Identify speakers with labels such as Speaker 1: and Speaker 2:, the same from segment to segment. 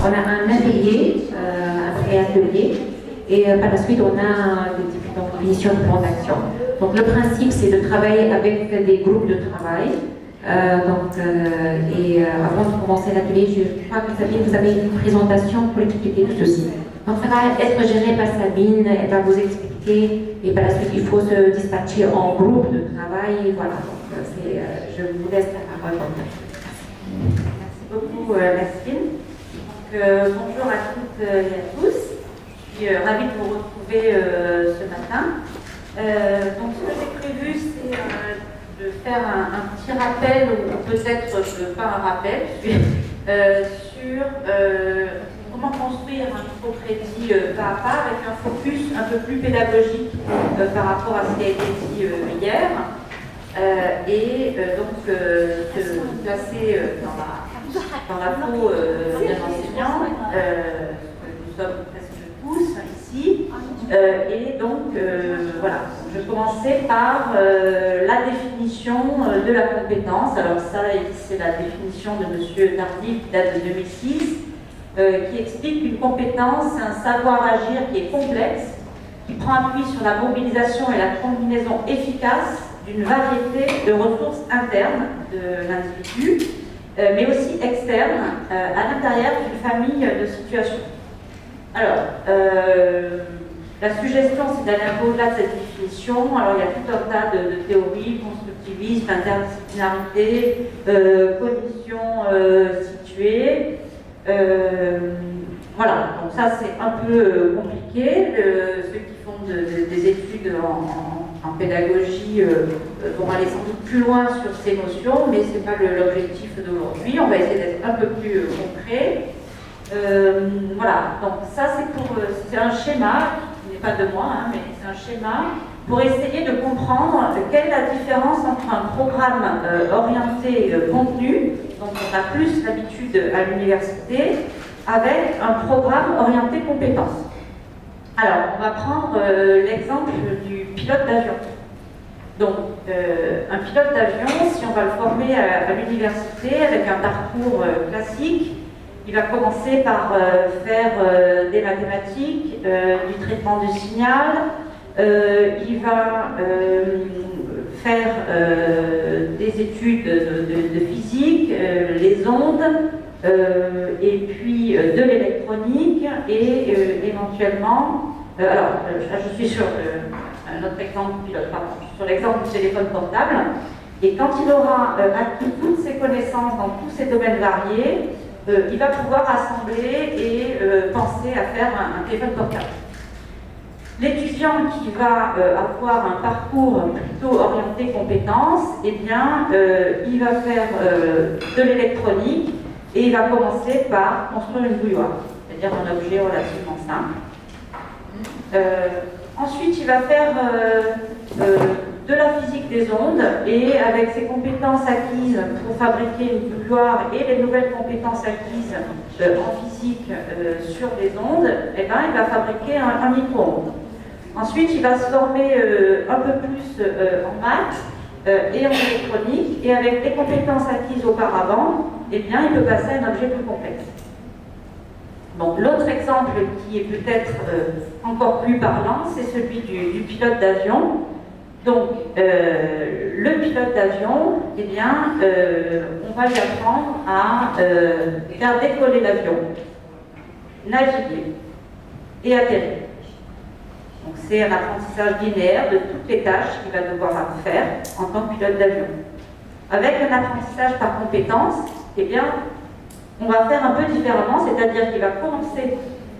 Speaker 1: on a un atelier, un pré-atelier, et par la suite, on a des différentes définitions de plan d'action. Donc, le principe, c'est de travailler avec des groupes de travail. Avant de commencer l'atelier, je crois que vous avez une présentation pour expliquer tout ceci. Donc, ça va être géré par Sabine, elle va vous expliquer, et par la suite, il faut se dispatcher en groupe de travail. Voilà, donc je vous laisse la parole.
Speaker 2: Merci beaucoup, Nassim. Bonjour à toutes et à tous. Je suis ravie de vous retrouver ce matin. Donc, ce que j'ai prévu, c'est de faire un petit rappel, ou peut-être pas un rappel, sur comment construire un microcrédit pas à pas, avec un focus un peu plus pédagogique par rapport à ce qui a été dit hier. Donc se placer dans la peau d'un enseignant, nous sommes presque tous ici, et donc voilà, je commençais par la définition de la compétence. Alors ça, c'est la définition de M. Tardif qui date de 2006, qui explique qu'une compétence, c'est un savoir-agir qui est complexe, qui prend appui sur la mobilisation et la combinaison efficace d'une variété de ressources internes de l'individu, mais aussi externes à l'intérieur d'une famille de situations. Alors, la suggestion, c'est d'aller un peu au-delà de cette définition. Alors, il y a tout un tas de théories, constructivisme, interdisciplinarité, cognition située. Voilà, donc ça c'est un peu compliqué. Ceux qui font des études en pédagogie vont aller sans doute plus loin sur ces notions, mais ce n'est pas l'objectif d'aujourd'hui. On va essayer d'être un peu plus concret. Voilà, donc ça c'est un schéma qui n'est pas de moi, hein, mais c'est un schéma pour essayer de comprendre quelle est la différence entre un programme orienté contenu, dont on a plus l'habitude à l'université, avec un programme orienté compétences. Alors, on va prendre l'exemple du pilote d'avion. Donc, un pilote d'avion, si on va le former à l'université avec un parcours classique, il va commencer par faire des mathématiques, du traitement du signal, il va faire des études de physique, les ondes, et puis de l'électronique, et éventuellement, je suis sur un autre exemple pilote, pardon, sur l'exemple du téléphone portable, et quand il aura acquis toutes ses connaissances dans tous ces domaines variés, il va pouvoir assembler et penser à faire un téléphone portable. L'étudiant qui va avoir un parcours plutôt orienté compétences, eh bien, il va faire de l'électronique et il va commencer par construire une bouilloire, c'est-à-dire un objet relativement simple. Ensuite, il va faire de la physique des ondes, et avec ses compétences acquises pour fabriquer une bouilloire et les nouvelles compétences acquises en physique sur les ondes, eh ben, il va fabriquer un micro-ondes. Ensuite, il va se former un peu plus en maths et en électronique, et avec les compétences acquises auparavant, eh bien, il peut passer à un objet plus complexe. Donc, l'autre exemple qui est peut-être encore plus parlant, c'est celui du pilote d'avion. Donc, le pilote d'avion, eh bien, on va lui apprendre à faire décoller l'avion, naviguer et atterrir. Donc, c'est un apprentissage linéaire de toutes les tâches qu'il va devoir faire en tant que pilote d'avion. Avec un apprentissage par compétence, eh bien, on va faire un peu différemment, c'est-à-dire qu'il va commencer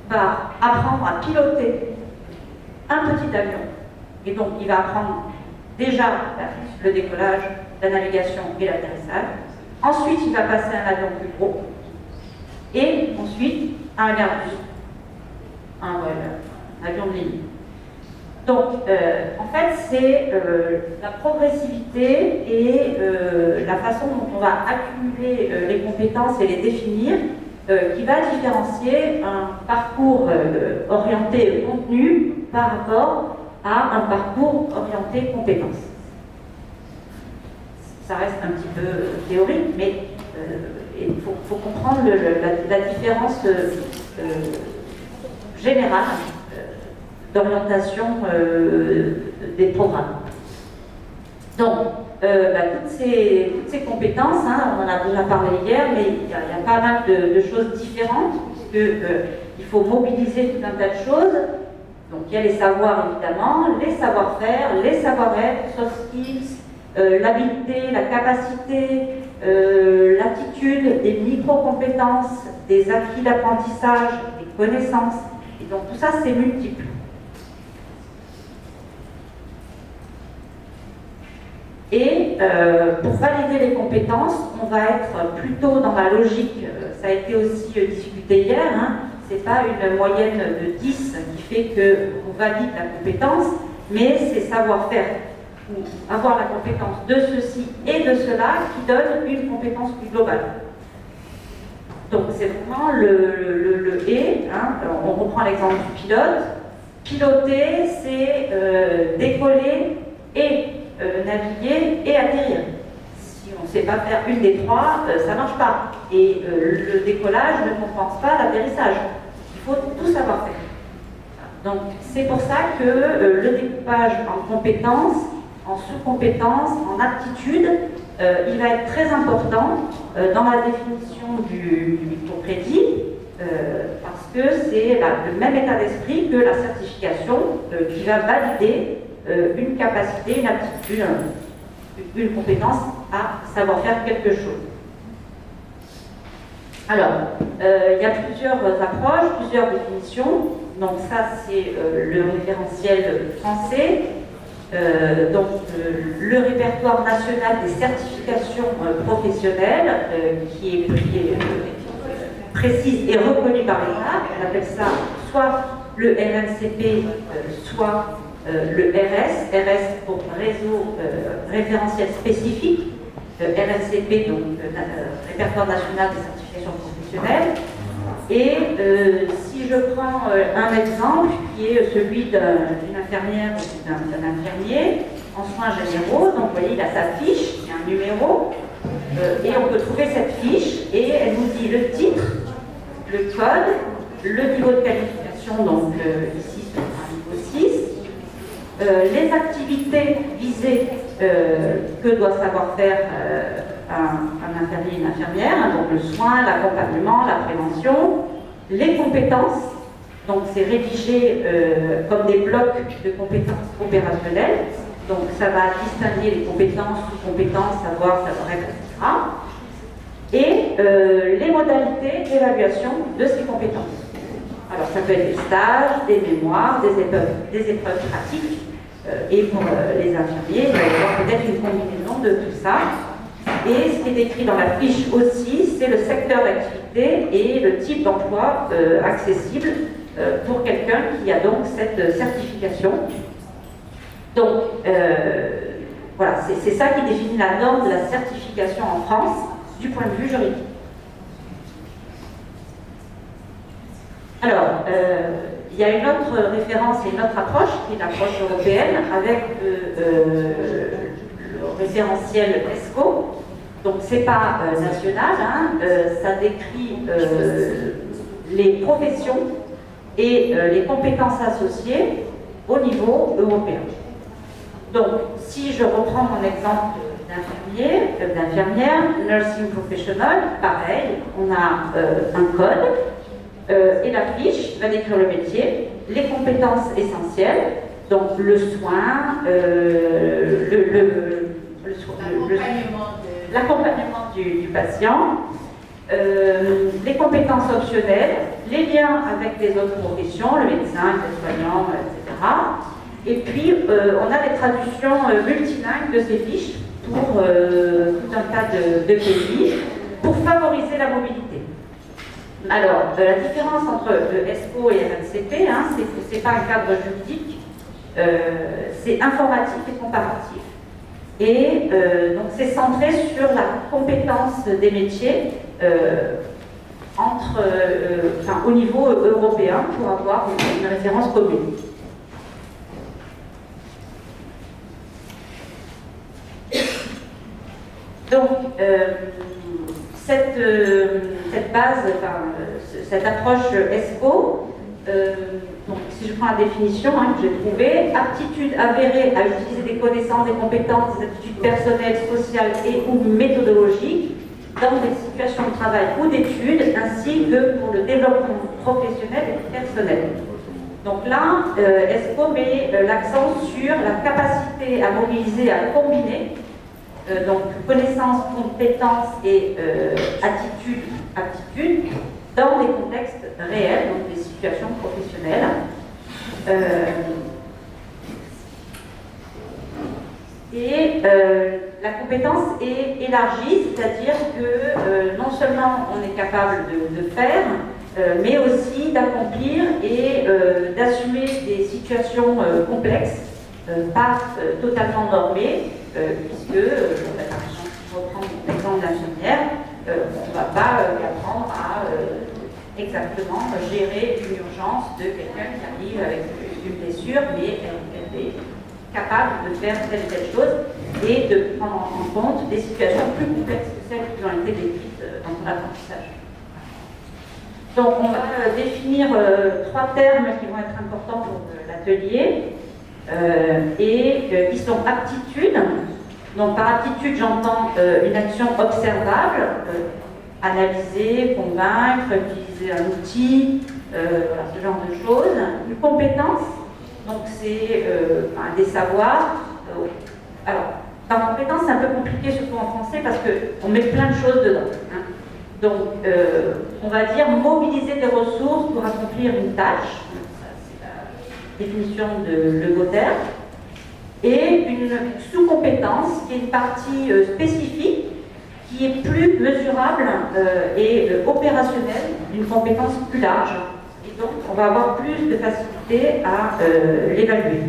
Speaker 2: par apprendre à piloter un petit avion. Et donc, il va apprendre déjà le décollage, la navigation et l'atterrissage. Ensuite, il va passer à un avion plus gros. Et ensuite, à un Airbus, un avion de ligne. Donc, en fait, c'est la progressivité et la façon dont on va accumuler les compétences et les définir qui va différencier un parcours orienté contenu par rapport à un parcours orienté compétences. Ça reste un petit peu théorique, mais il faut comprendre la différence générale d'orientation des programmes. Donc, toutes ces compétences, hein, on en a déjà parlé hier, mais il y a pas mal de choses différentes, puisqu'il faut mobiliser tout un tas de choses. Donc, il y a les savoirs, évidemment, les savoir-faire, les savoir-être, soft skills, l'habileté, la capacité, l'attitude, des micro-compétences, des acquis d'apprentissage, des connaissances. Et donc, tout ça, c'est multiple. Et pour valider les compétences, on va être plutôt dans la logique, ça a été aussi discuté hier, hein, c'est pas une moyenne de 10 qui fait qu'on valide la compétence, mais c'est savoir-faire, ou avoir la compétence de ceci et de cela qui donne une compétence plus globale. Donc c'est vraiment le et, hein, on reprend l'exemple du pilote. Piloter, c'est décoller et naviguer et atterrir. Si on ne sait pas faire une des trois, ça ne marche pas. Et le décollage ne compense pas l'atterrissage. Il faut tout savoir faire. Donc c'est pour ça que le découpage en compétences, en sous-compétences, en aptitudes, il va être très important dans la définition du microcrédit, parce que c'est le même état d'esprit que la certification qui va valider une capacité, une aptitude, une compétence à savoir faire quelque chose. Alors, il y a plusieurs approches, plusieurs définitions. Donc ça, c'est le référentiel français. Le répertoire national des certifications professionnelles, qui est précise et reconnu par l'État. On appelle ça soit le RNCP, soit le RS, RS pour réseau référentiel spécifique, RNCP, donc répertoire national des certifications professionnelles. Et si je prends un exemple qui est celui d'une infirmière ou d'un infirmier en soins généraux, donc vous voyez, il a sa fiche, il y a un numéro, et on peut trouver cette fiche, et elle nous dit le titre, le code, le niveau de qualification, donc ici c'est un niveau 6, les activités visées que doit savoir faire un infirmier et une infirmière, hein, donc le soin, l'accompagnement, la prévention, les compétences, donc c'est rédigé comme des blocs de compétences opérationnelles, donc ça va distinguer les compétences, sous-compétences, savoir-être, etc. Et les modalités d'évaluation de ces compétences. Alors ça peut être des stages, des mémoires, des épreuves pratiques, et pour les infirmiers, il va y avoir peut-être une combinaison de tout ça. Et ce qui est écrit dans la fiche aussi, c'est le secteur d'activité et le type d'emploi accessible pour quelqu'un qui a donc cette certification. Donc, voilà, c'est ça qui définit la norme de la certification en France du point de vue juridique. Alors, il y a une autre référence et une autre approche, qui est l'approche européenne, avec le référentiel ESCO. Donc, ce n'est pas national, hein, ça décrit les professions et les compétences associées au niveau européen. Donc, si je reprends mon exemple d'infirmière, nursing professional, pareil, on a un code et la fiche va décrire le métier, les compétences essentielles, donc le soin, l'accompagnement du patient, les compétences optionnelles, les liens avec les autres professions, le médecin, le soignant, etc. Et puis, on a des traductions multilingues de ces fiches pour tout un tas de pays pour favoriser la mobilité. Alors, la différence entre le ESCO et RNCP, hein, c'est que ce n'est pas un cadre juridique, c'est informatif et comparatif. Et donc, c'est centré sur la compétence des métiers au niveau européen pour avoir une référence commune. Donc, cette base, cette approche ESCO, donc, si je prends la définition que j'ai trouvée, aptitude avérée à utiliser des connaissances, des compétences, des attitudes personnelles, sociales et ou méthodologiques dans des situations de travail ou d'études, ainsi que pour le développement professionnel et personnel. Donc là, ESCO met l'accent sur la capacité à mobiliser, à combiner donc connaissances, compétences et aptitudes dans des contextes réels, donc des situations professionnelles. La compétence est élargie, c'est-à-dire que non seulement on est capable de faire, mais aussi d'accomplir et d'assumer des situations complexes, pas totalement normées, puisque, si je reprends l'exemple d'infirmière, on ne va pas apprendre à exactement gérer une urgence de quelqu'un qui arrive avec une blessure, mais elle est capable de faire telle ou telle chose et de prendre en compte des situations plus complexes que celles qui ont été décrites dans son apprentissage. Donc on va définir 3 termes qui vont être importants pour l'atelier et qui sont aptitudes. Donc par aptitude, j'entends une action observable, analyser, convaincre, utiliser un outil, voilà, ce genre de choses. Une compétence, donc c'est des savoirs. Alors, par compétence, c'est un peu compliqué, surtout en français, parce qu'on met plein de choses dedans. Donc, on va dire mobiliser des ressources pour accomplir une tâche. Ça, c'est la définition de Legauther. Et une sous-compétence qui est une partie spécifique qui est plus mesurable et opérationnelle d'une compétence plus large. Et donc, on va avoir plus de facilité à l'évaluer.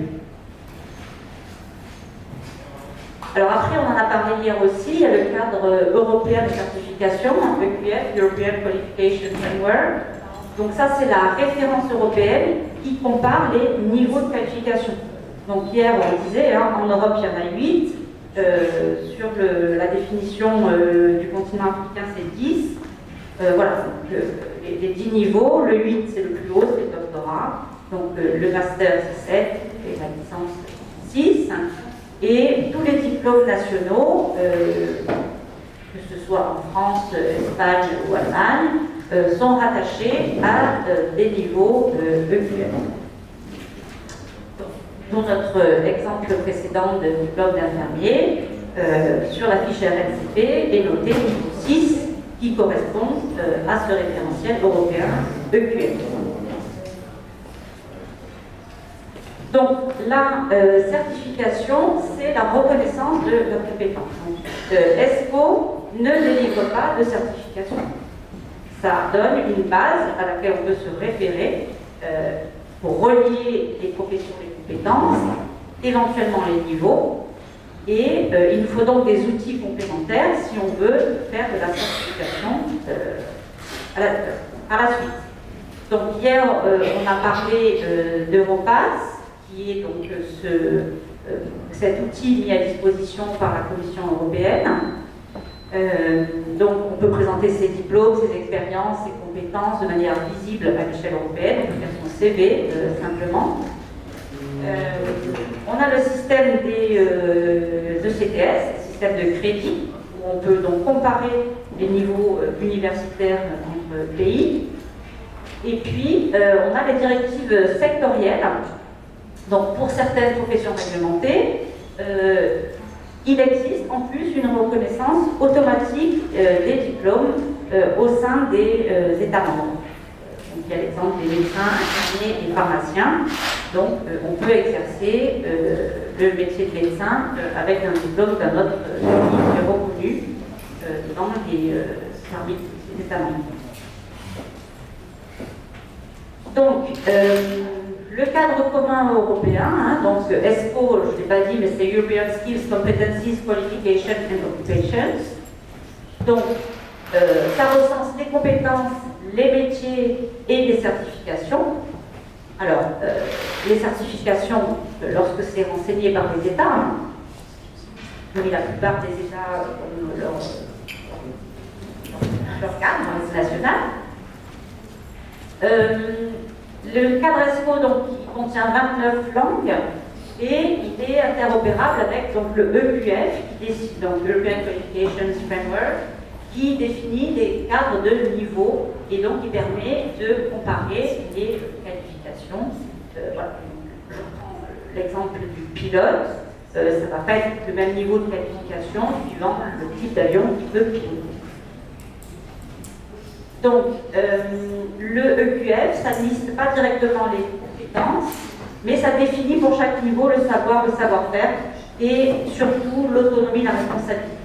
Speaker 2: Alors après, on en a parlé hier aussi, il y a le cadre européen de certification, EQF, European Qualification Framework. Donc ça, c'est la référence européenne qui compare les niveaux de qualification. Donc hier, on disait, en Europe, il y en a 8. Sur la définition du continent africain, c'est 10. Voilà, donc, les 10 niveaux. Le 8, c'est le plus haut, c'est le doctorat. Donc le master, c'est 7, et la licence, 6. Et tous les diplômes nationaux, que ce soit en France, Espagne ou Allemagne, sont rattachés à des niveaux EQF. Dans notre exemple précédent de diplôme d'infirmier, sur la fiche RNCP est noté niveau 6 qui correspond à ce référentiel européen EQF. Donc la certification, c'est la reconnaissance de la compétence. ESCO ne délivre pas de certification. Ça donne une base à laquelle on peut se référer pour relier les professions et les compétences, éventuellement les niveaux, et il nous faut donc des outils complémentaires si on veut faire de la certification à la suite. Donc hier, on a parlé d'Europass, qui est donc cet outil mis à disposition par la Commission européenne. Donc on peut présenter ses diplômes, ses expériences, ses compétences de manière visible à l'échelle européenne, on peut faire son CV simplement. On a le système des ECTS, système de crédit, où on peut donc comparer les niveaux universitaires entre pays. Et puis on a les directives sectorielles. Donc pour certaines professions réglementées, il existe en plus une reconnaissance automatique des diplômes au sein des États membres. Donc, il y a l'exemple des médecins, infirmiers et pharmaciens. Donc on peut exercer le métier de médecin avec un diplôme d'un autre pays reconnu dans les services des États membres. Donc, le cadre commun européen, donc ESCO, je ne l'ai pas dit, mais c'est European Skills, Competencies, Qualifications and Occupations. Donc, ça recense les compétences, les métiers et les certifications. Alors, les certifications, lorsque c'est renseigné par les États, mais la plupart des États ont leur leur cadre national. Le cadre ESCO, donc, il contient 29 langues et il est interopérable avec donc, le EQF, donc European Qualifications Framework, qui définit des cadres de niveau et donc qui permet de comparer les qualifications. Voilà. Je prends l'exemple du pilote. Ça ne va pas être le même niveau de qualification suivant le type d'avion qu'il peut piloter. Donc, le EQF, ça ne liste pas directement les compétences, mais ça définit pour chaque niveau le savoir, le savoir-faire et surtout l'autonomie, la responsabilité.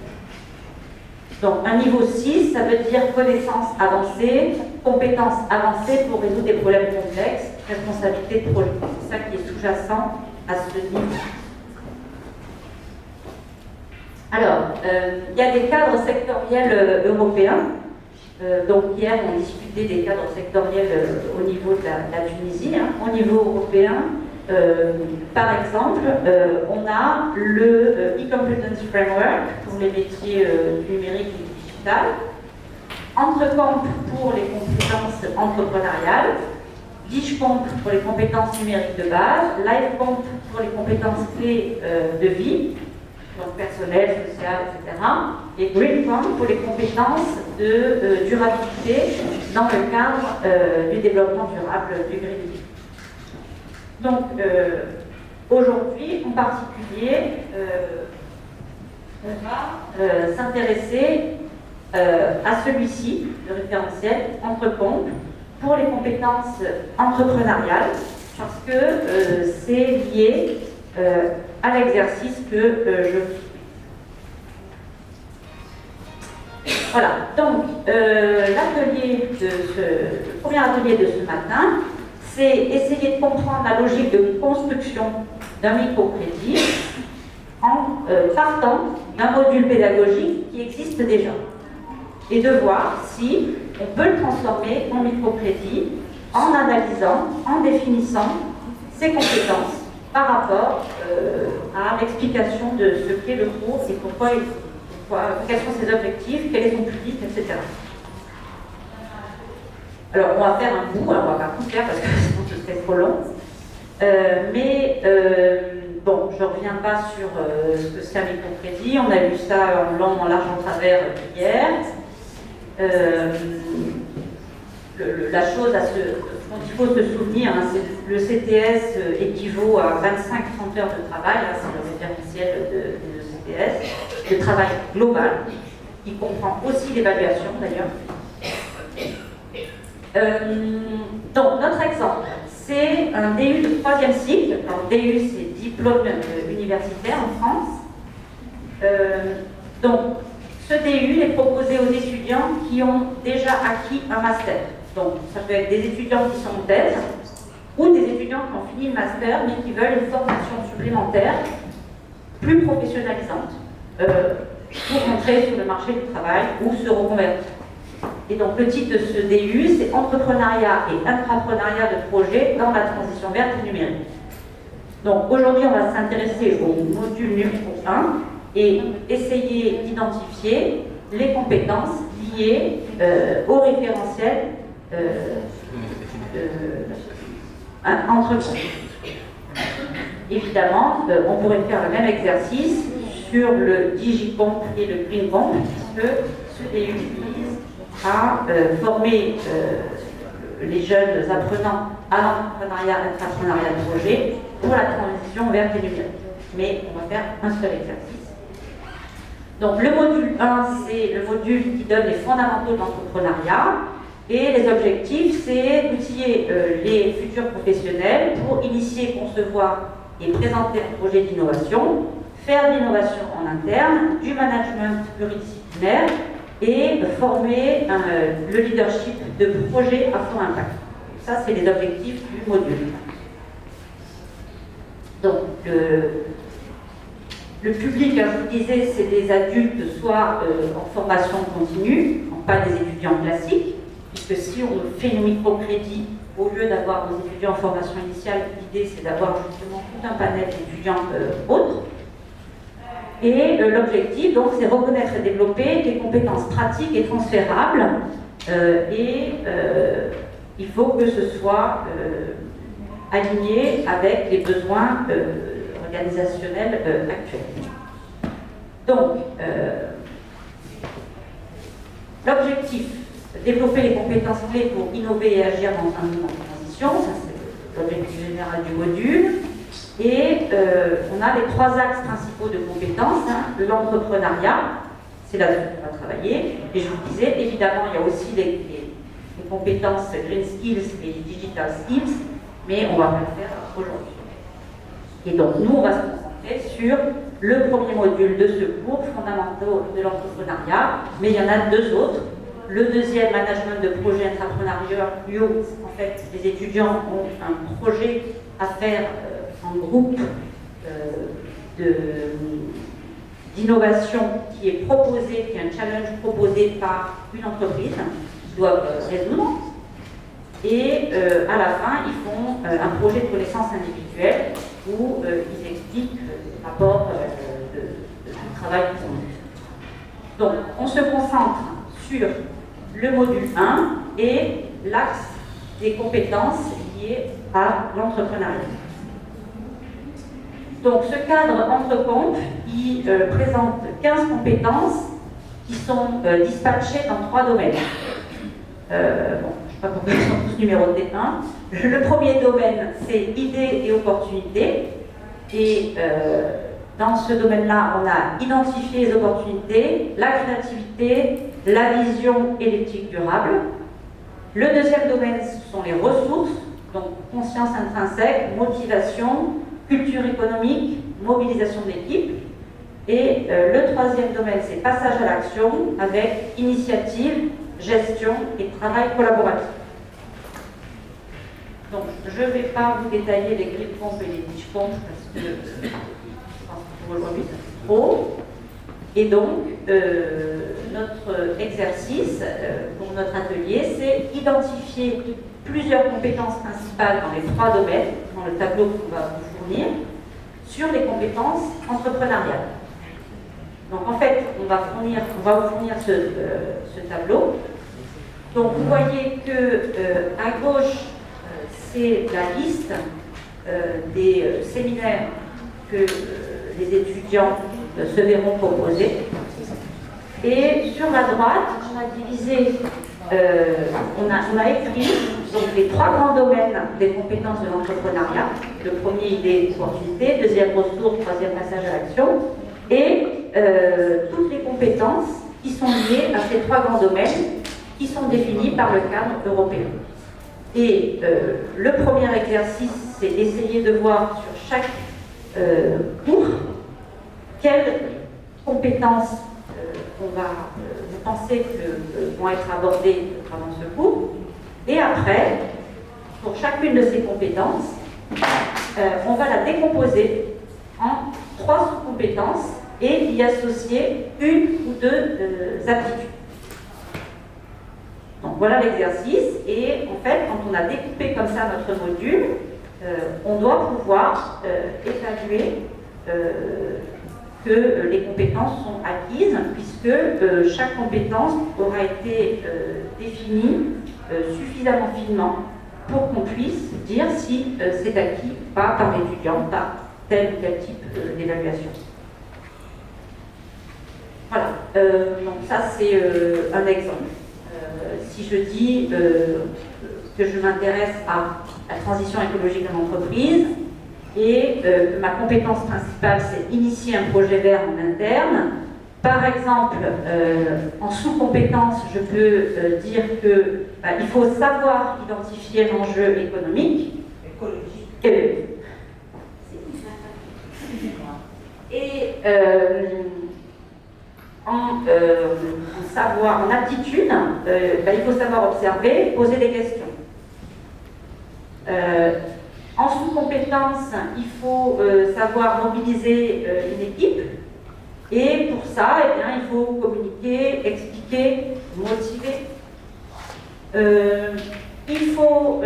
Speaker 2: Donc, un niveau 6, ça veut dire connaissances avancées, compétences avancées pour résoudre des problèmes complexes, responsabilité de projet. C'est ça qui est sous-jacent à ce niveau. Alors, il y a des cadres sectoriels européens. Donc hier, on discutait des cadres sectoriels au niveau de la Tunisie. Au niveau européen, par exemple, on a le e-competence framework pour les métiers numériques et digital, Entrecomp pour les compétences entrepreneuriales, DigiComp pour les compétences numériques de base, LiveComp pour les compétences clés de vie, donc personnel, social, etc. Et GreenComp pour les compétences de durabilité dans le cadre du développement durable du Green Deal. Donc aujourd'hui, en particulier, on va s'intéresser à celui-ci, le référentiel Entrecomp, pour les compétences entrepreneuriales, parce que c'est lié à l'exercice que je fais. Voilà, donc le premier atelier de ce matin, c'est essayer de comprendre la logique de construction d'un microcrédit en partant d'un module pédagogique qui existe déjà et de voir si on peut le transformer en microcrédit en analysant, en définissant ses compétences par rapport à l'explication de ce qu'est le cours et quels sont ses objectifs, quel est son public, etc. Alors, on va faire un bout, alors on ne va pas tout faire parce que sinon ce serait trop long. Bon, je ne reviens pas sur ce que c'est un microcrédit. On a vu ça en long, en large, en travers hier. La chose dont il faut se souvenir, c'est que le CTS équivaut à 25-30 heures de travail, c'est le référentiel de CTS, de travail global, qui comprend aussi l'évaluation d'ailleurs. Donc, notre exemple, c'est un DU de 3e cycle. Alors, DU, c'est diplôme universitaire en France. Donc, ce DU est proposé aux étudiants qui ont déjà acquis un master. Donc, ça peut être des étudiants qui sont en thèse ou des étudiants qui ont fini le master mais qui veulent une formation supplémentaire plus professionnalisante pour entrer sur le marché du travail ou se reconvertir. Et donc, le titre de ce DU, c'est Entrepreneuriat et intrapreneuriat de projet dans la transition verte et numérique. Donc, aujourd'hui, on va s'intéresser au module numéro 1 et essayer d'identifier les compétences liées au référentiel Entrecomp. Évidemment, on pourrait faire le même exercice sur le DigiComp et le GreenComp, puisque ce DU vise à former les jeunes apprenants à l'entrepreneuriat, intrapreneuriat de projet pour la transition verte et numérique. Mais on va faire un seul exercice. Donc le module 1, c'est le module qui donne les fondamentaux de l'entrepreneuriat et les objectifs, c'est d'outiller les futurs professionnels pour initier, concevoir et présenter un projet d'innovation, faire de l'innovation en interne, du management pluridisciplinaire et former le leadership de projets à fort impact. Ça, c'est les objectifs du module. Donc, le public, je vous disais, c'est des adultes soit en formation continue, donc pas des étudiants classiques, puisque si on fait une microcrédit, au lieu d'avoir des étudiants en formation initiale, l'idée c'est d'avoir justement tout un panel d'étudiants autres. Et l'objectif, donc, c'est reconnaître et développer des compétences pratiques et transférables. Il faut que ce soit aligné avec les besoins organisationnels actuels. Donc, l'objectif, développer les compétences clés pour innover et agir dans un mouvement de transition, ça c'est l'objectif général du module. Et on a les 3 axes principaux de compétences. L'entrepreneuriat, c'est là-dessus qu'on va travailler. Et je vous disais, évidemment, il y a aussi les compétences green skills et digital skills, mais on ne va pas le faire aujourd'hui. Et donc, nous, on va se concentrer sur le premier module de ce cours, fondamentaux de l'entrepreneuriat, mais il y en a 2 autres. Le deuxième, management de projets entrepreneuriaux, en fait, les étudiants ont un projet à faire en groupe d'innovation qui est proposé, qui est un challenge proposé par une entreprise qu'ils doivent résoudre. Et à la fin, ils font un projet de connaissance individuelle où ils expliquent le rapport de travail qu'ils ont. Donc, on se concentre sur le module 1 et l'axe des compétences liées à l'entrepreneuriat. Donc, ce cadre entre-comptes, il présente 15 compétences qui sont dispatchées dans 3 domaines. Je ne sais pas pourquoi ils sont tous numérotés 1. Le premier domaine, c'est idées et opportunités. Et dans ce domaine-là, on a identifié les opportunités, la créativité, la vision et l'éthique durable. Le deuxième domaine, ce sont les ressources, donc conscience intrinsèque, motivation, culture économique, mobilisation de l'équipe. Et le troisième domaine, c'est passage à l'action avec initiative, gestion et travail collaboratif. Donc, je ne vais pas vous détailler les grilles de compte et les fiches comptes parce que je pense que pour aujourd'hui, c'est trop. Et donc, notre exercice pour notre atelier, c'est identifier plusieurs compétences principales dans les 3 domaines, dans le tableau qu'on va vous fournir, sur les compétences entrepreneuriales. Donc en fait, on va vous fournir ce tableau. Donc vous voyez que à gauche, c'est la liste des séminaires que les étudiants se verront proposer. Et sur la droite, on a divisé, on a écrit donc, les 3 grands domaines des compétences de l'entrepreneuriat. Le premier, idée, opportunité. Deuxième, ressources. Troisième, passage à l'action. Et toutes les compétences qui sont liées à ces 3 grands domaines qui sont définis par le cadre européen. Et le premier exercice, c'est d'essayer de voir sur chaque cours quelles compétences vous pensez que vont être abordées pendant ce cours. Et après, pour chacune de ces compétences, on va la décomposer en 3 sous-compétences et y associer 1 ou 2 aptitudes. Donc voilà l'exercice. Et en fait, quand on a découpé comme ça notre module, on doit pouvoir évaluer que les compétences sont acquises, puisque chaque compétence aura été définie suffisamment finement pour qu'on puisse dire si c'est acquis ou pas par l'étudiant, par tel ou tel type d'évaluation. Voilà, donc ça c'est un exemple. Si je dis que je m'intéresse à la transition écologique de l'entreprise, et que ma compétence principale, c'est initier un projet vert en interne. Par exemple, en sous-compétence, je peux dire que il faut savoir identifier l'enjeu économique, écologique. Et en aptitude, il faut savoir observer, poser des questions. En sous-compétence, il faut savoir mobiliser une équipe. Et pour ça, il faut communiquer, expliquer, motiver. Il faut,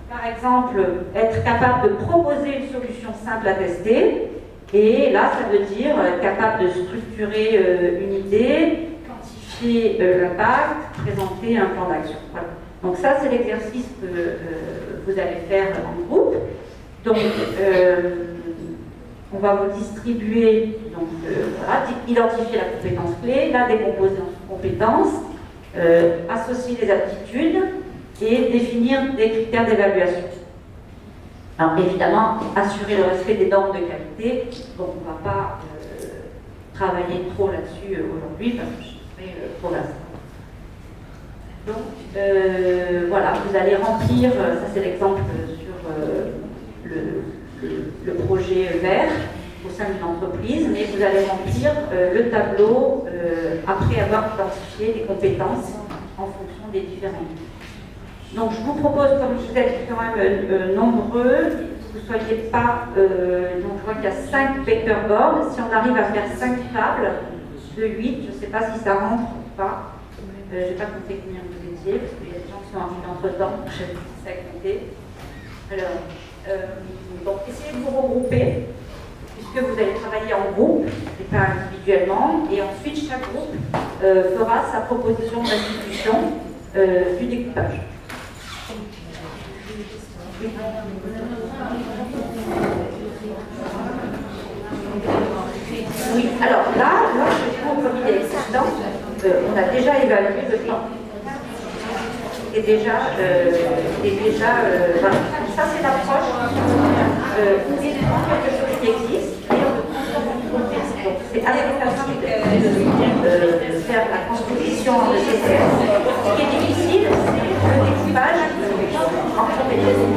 Speaker 2: par exemple, être capable de proposer une solution simple à tester. Et là, ça veut dire être capable de structurer une idée, quantifier l'impact, présenter un plan d'action. Voilà. Donc ça, c'est l'exercice que vous allez faire en groupe. Donc, on va vous distribuer, donc, voilà, identifier la compétence clé, la décomposer en compétences, associer les aptitudes et définir des critères d'évaluation. Alors évidemment, assurer le respect des normes de qualité, donc on ne va pas travailler trop là-dessus aujourd'hui parce que je serai trop vaste. Donc voilà, vous allez remplir, ça c'est l'exemple sur le projet vert au sein d'une entreprise, mais vous allez remplir le tableau après avoir identifié les compétences en fonction des différents niveaux. Donc je vous propose, comme vous êtes quand même nombreux, que vous ne soyez pas... donc je vois qu'il y a 5 paperboards. Si on arrive à faire 5 tables de 8, je ne sais pas si ça rentre ou pas. Je n'ai pas compté combien vous étiez, parce qu'il y a des gens qui sont arrivés entre-temps, je sais pas si ça a compté. Alors, donc essayez de vous regrouper, puisque vous allez travailler en groupe et pas individuellement, et ensuite chaque groupe fera sa proposition de restitution du découpage. Oui, alors là, je prends comme idée existante, on a déjà évalué le temps. Et déjà, voilà. Ça c'est l'approche. On prend quelque chose qui existe et on le transforme en contexte. Donc c'est assez facile de faire la transposition en ECCS. Ce qui est difficile, c'est le découpage en compétences.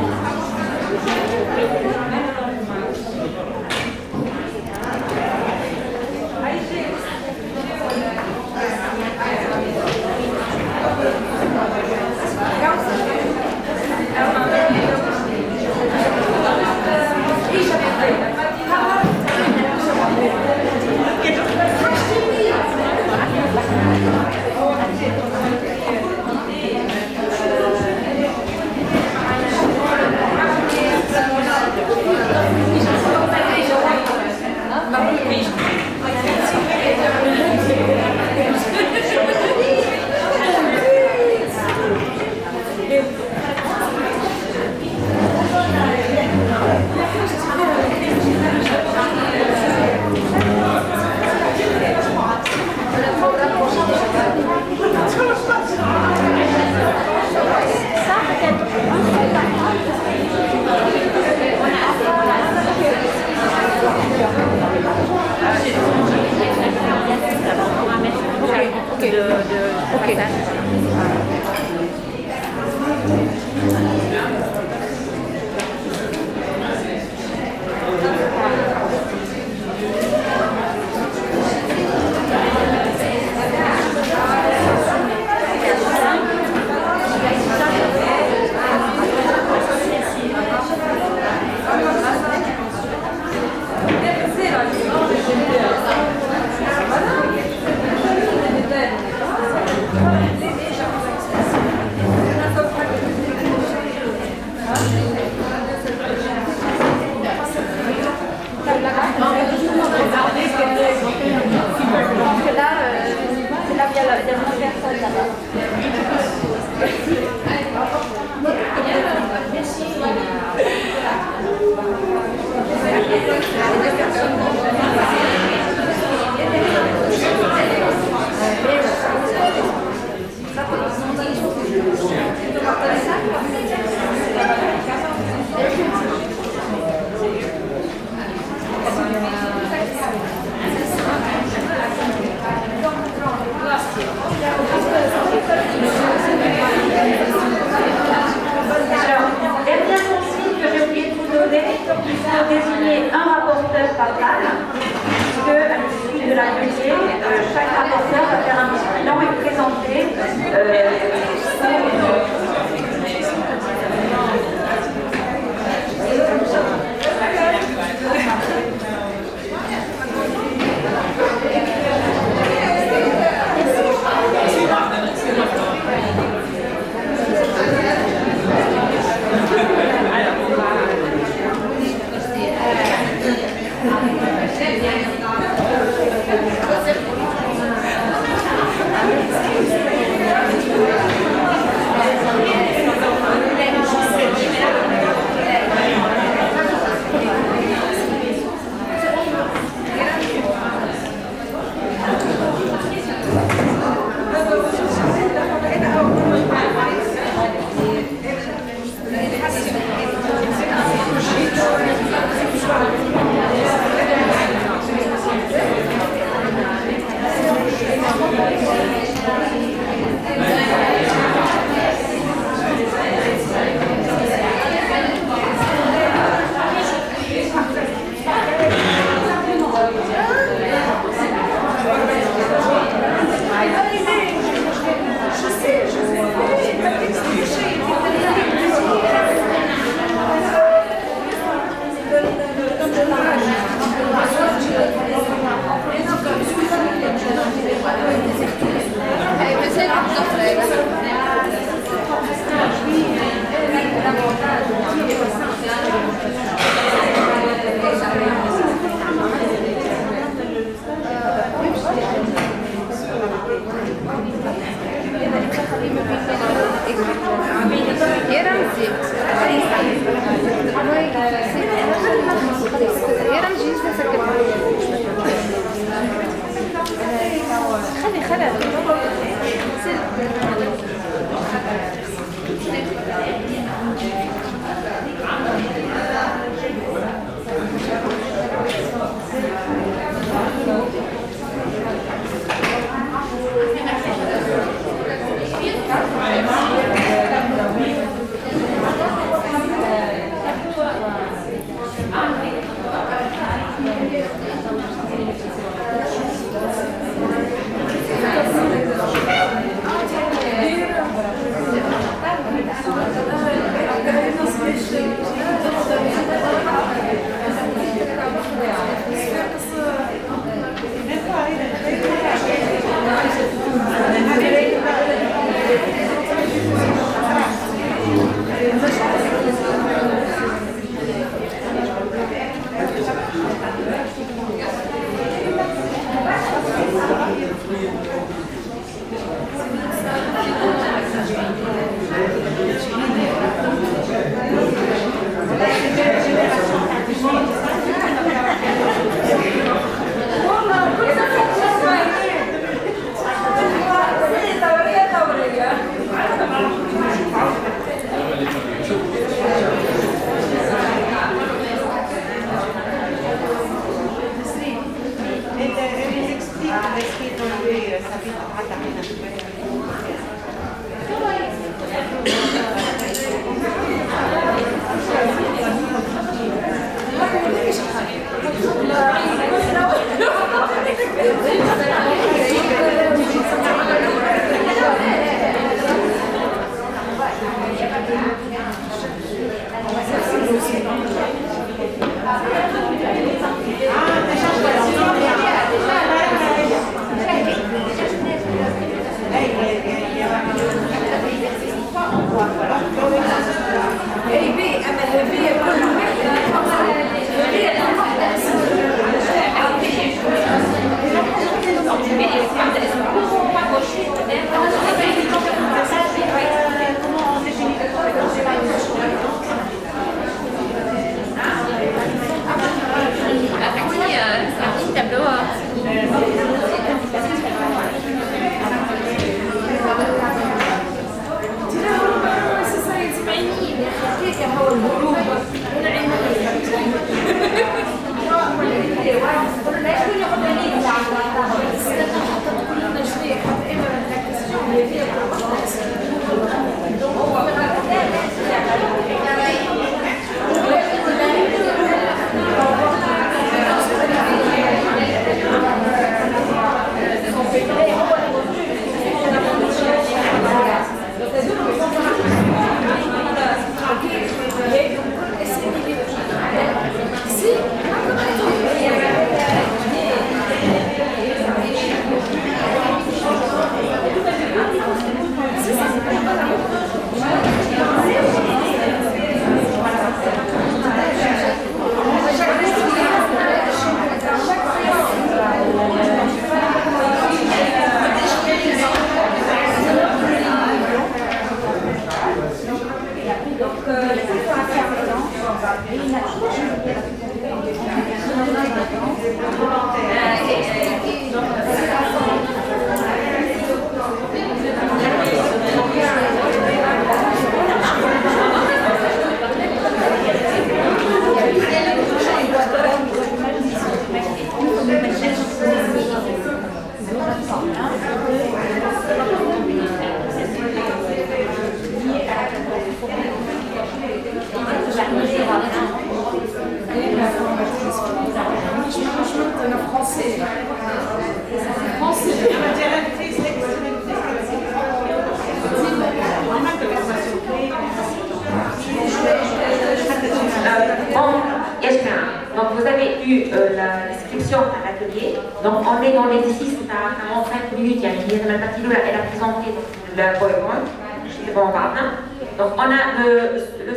Speaker 1: Donc vous avez eu la description à l'atelier. Donc on est dans l'exercice, ça a 45 minutes, il y a une partie où elle a présenté le PowerPoint. Donc on a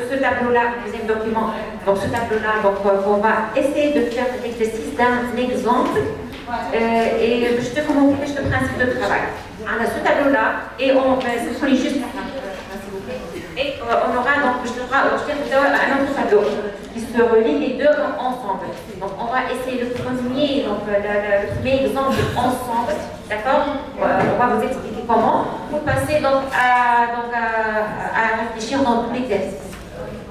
Speaker 1: ce tableau-là, le deuxième document. Donc ce tableau-là, donc on va essayer de faire l'exercice d'un exemple et je te montre le principe de travail. On a ce tableau-là et on va se juste et on aura donc un autre tableau qui se relie les deux ensemble. Donc on va essayer le premier exemple ensemble, d'accord? On va vous expliquer comment. Vous passez donc à réfléchir dans tout l'exercice.